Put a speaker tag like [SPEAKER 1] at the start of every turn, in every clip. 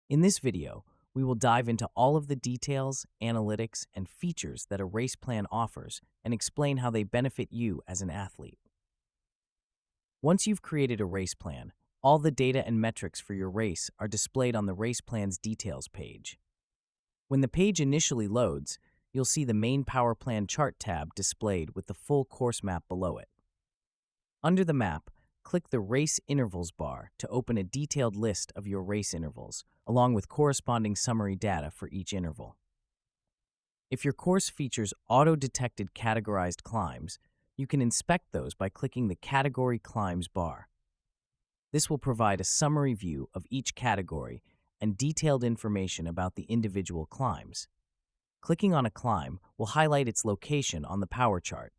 [SPEAKER 1] In this video, we will dive into all of the details, analytics, and features that a race plan offers and explain how they benefit you as an athlete. Once you've created a race plan, all the data and metrics for your race are displayed on the race plan's details page. When the page initially loads, you'll see the main Power Plan chart tab displayed with the full course map below it. Under the map, click the Race Intervals bar to open a detailed list of your race intervals, along with corresponding summary data for each interval. If your course features auto-detected categorized climbs, you can inspect those by clicking the Category Climbs bar. This will provide a summary view of each category and detailed information about the individual climbs. Clicking on a climb will highlight its location on the power chart.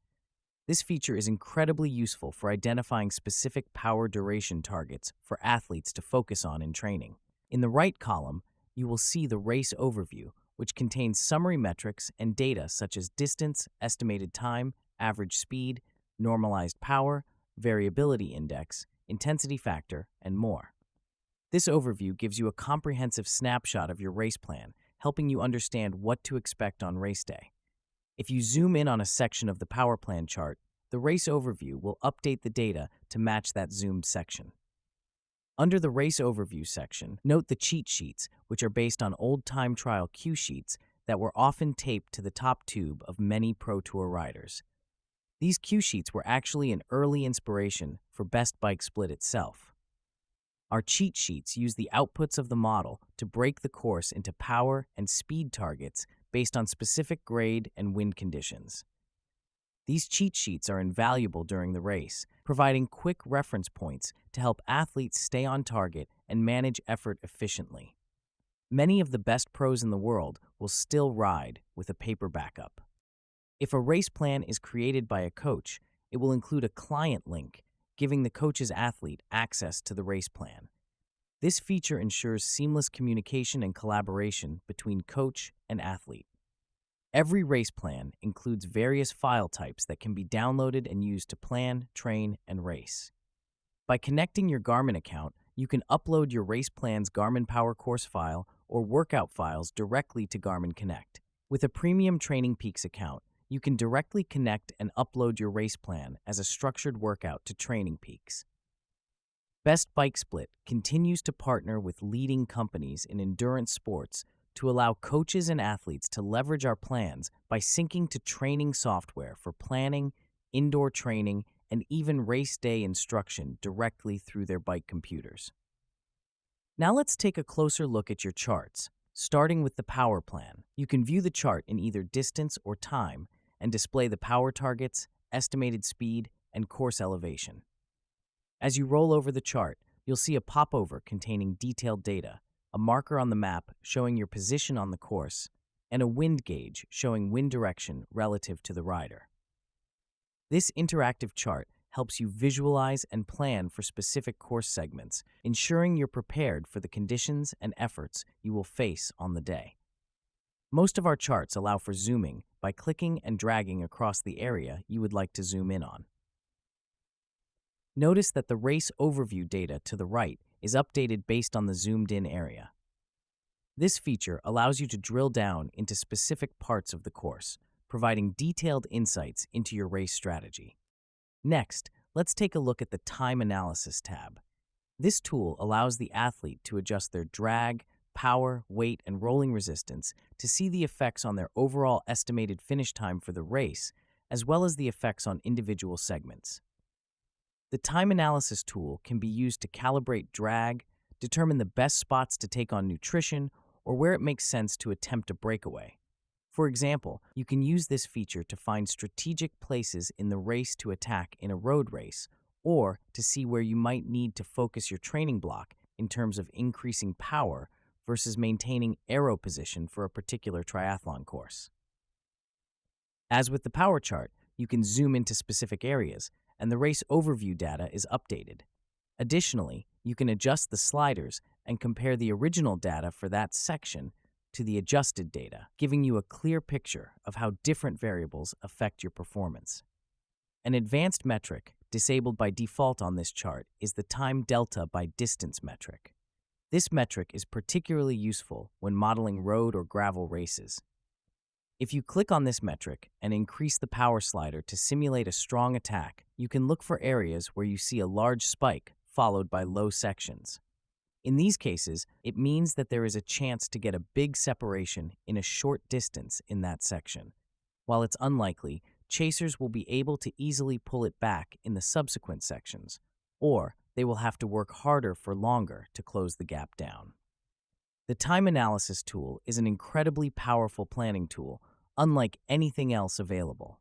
[SPEAKER 1] This feature is incredibly useful for identifying specific power duration targets for athletes to focus on in training. In the right column, you will see the race overview, which contains summary metrics and data such as distance, estimated time, average speed, normalized power, variability index, intensity factor, and more. This overview gives you a comprehensive snapshot of your race plan, helping you understand what to expect on race day. If you zoom in on a section of the Power Plan chart, the race overview will update the data to match that zoomed section. Under the Race Overview section, note the cheat sheets, which are based on old time trial cue sheets that were often taped to the top tube of many Pro Tour riders. These cue sheets were actually an early inspiration for Best Bike Split itself. Our cheat sheets use the outputs of the model to break the course into power and speed targets based on specific grade and wind conditions. These cheat sheets are invaluable during the race, providing quick reference points to help athletes stay on target and manage effort efficiently. Many of the best pros in the world will still ride with a paper backup. If a race plan is created by a coach, it will include a client link, giving the coach's athlete access to the race plan. This feature ensures seamless communication and collaboration between coach and athlete. Every race plan includes various file types that can be downloaded and used to plan, train, and race. By connecting your Garmin account, you can upload your race plan's Garmin Power Course file or workout files directly to Garmin Connect. With a premium Training Peaks account, you can directly connect and upload your race plan as a structured workout to Training Peaks. Best Bike Split continues to partner with leading companies in endurance sports to allow coaches and athletes to leverage our plans by syncing to training software for planning, indoor training, and even race day instruction directly through their bike computers. Now let's take a closer look at your charts. Starting with the power plan, you can view the chart in either distance or time and display the power targets, estimated speed, and course elevation. As you roll over the chart, you'll see a popover containing detailed data, a marker on the map showing your position on the course, and a wind gauge showing wind direction relative to the rider. This interactive chart helps you visualize and plan for specific course segments, ensuring you're prepared for the conditions and efforts you will face on the day. Most of our charts allow for zooming by clicking and dragging across the area you would like to zoom in on. Notice that the race overview data to the right is updated based on the zoomed-in area. This feature allows you to drill down into specific parts of the course, providing detailed insights into your race strategy. Next, let's take a look at the Time Analysis tab. This tool allows the athlete to adjust their drag, power, weight, and rolling resistance to see the effects on their overall estimated finish time for the race, as well as the effects on individual segments. The Time Analysis tool can be used to calibrate drag, determine the best spots to take on nutrition, or where it makes sense to attempt a breakaway. For example, you can use this feature to find strategic places in the race to attack in a road race, or to see where you might need to focus your training block in terms of increasing power versus maintaining aero position for a particular triathlon course. As with the power chart, you can zoom into specific areas, and the race overview data is updated. Additionally, you can adjust the sliders and compare the original data for that section to the adjusted data, giving you a clear picture of how different variables affect your performance. An advanced metric, disabled by default on this chart, is the time delta by distance metric. This metric is particularly useful when modeling road or gravel races. If you click on this metric and increase the power slider to simulate a strong attack, you can look for areas where you see a large spike followed by low sections. In these cases, it means that there is a chance to get a big separation in a short distance in that section. While it's unlikely, chasers will be able to easily pull it back in the subsequent sections, or they will have to work harder for longer to close the gap down. The time analysis tool is an incredibly powerful planning tool, unlike anything else available.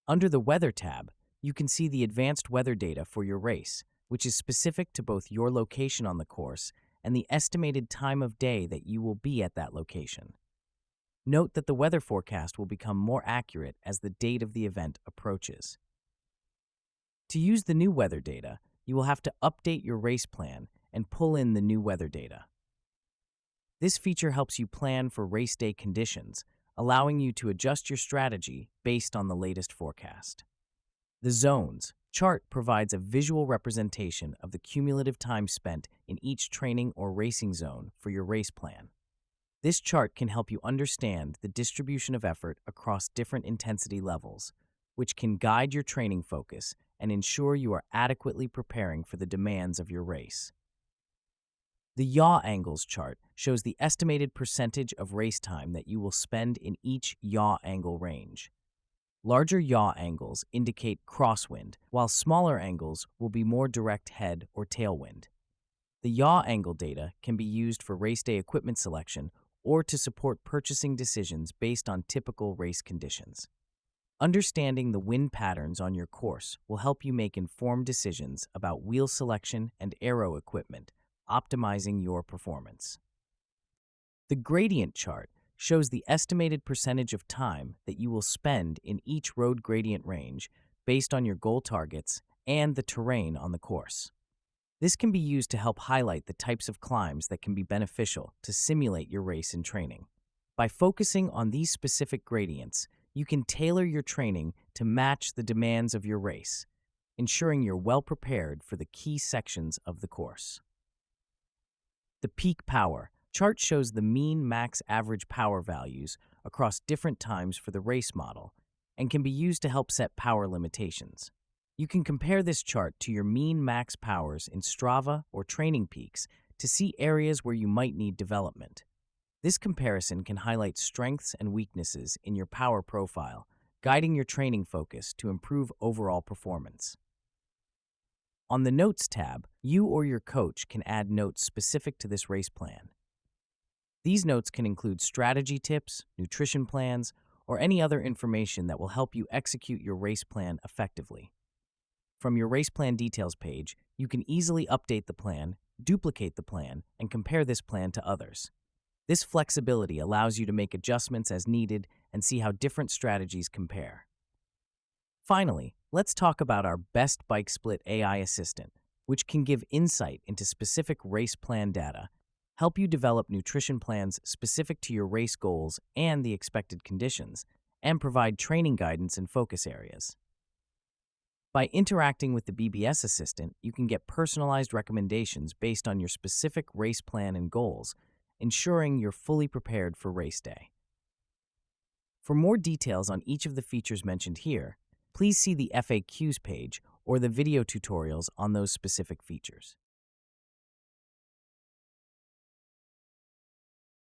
[SPEAKER 1] Under the Weather tab, you can see the advanced weather data for your race, which is specific to both your location on the course and the estimated time of day that you will be at that location. Note that the weather forecast will become more accurate as the date of the event approaches. To use the new weather data, you will have to update your race plan and pull in the new weather data. This feature helps you plan for race day conditions, allowing you to adjust your strategy based on the latest forecast. The Zones chart provides a visual representation of the cumulative time spent in each training or racing zone for your race plan. This chart can help you understand the distribution of effort across different intensity levels, which can guide your training focus and ensure you are adequately preparing for the demands of your race. The yaw angles chart shows the estimated percentage of race time that you will spend in each yaw angle range. Larger yaw angles indicate crosswind, while smaller angles will be more direct head or tailwind. The yaw angle data can be used for race day equipment selection or to support purchasing decisions based on typical race conditions. Understanding the wind patterns on your course will help you make informed decisions about wheel selection and aero equipment, optimizing your performance. The gradient chart shows the estimated percentage of time that you will spend in each road gradient range based on your goal targets and the terrain on the course. This can be used to help highlight the types of climbs that can be beneficial to simulate your race in training. By focusing on these specific gradients, you can tailor your training to match the demands of your race, ensuring you're well prepared for the key sections of the course. The peak power chart shows the mean max average power values across different times for the race model and can be used to help set power limitations. You can compare this chart to your mean max powers in Strava or Training Peaks to see areas where you might need development. This comparison can highlight strengths and weaknesses in your power profile, guiding your training focus to improve overall performance. On the Notes tab, you or your coach can add notes specific to this race plan. These notes can include strategy tips, nutrition plans, or any other information that will help you execute your race plan effectively. From your race plan details page, you can easily update the plan, duplicate the plan, and compare this plan to others. This flexibility allows you to make adjustments as needed and see how different strategies compare. Finally, let's talk about our Best Bike Split AI assistant, which can give insight into specific race plan data, help you develop nutrition plans specific to your race goals and the expected conditions, and provide training guidance in focus areas. By interacting with the BBS assistant, you can get personalized recommendations based on your specific race plan and goals, ensuring you're fully prepared for race day. For more details on each of the features mentioned here, please see the FAQs page or the video tutorials on those specific features.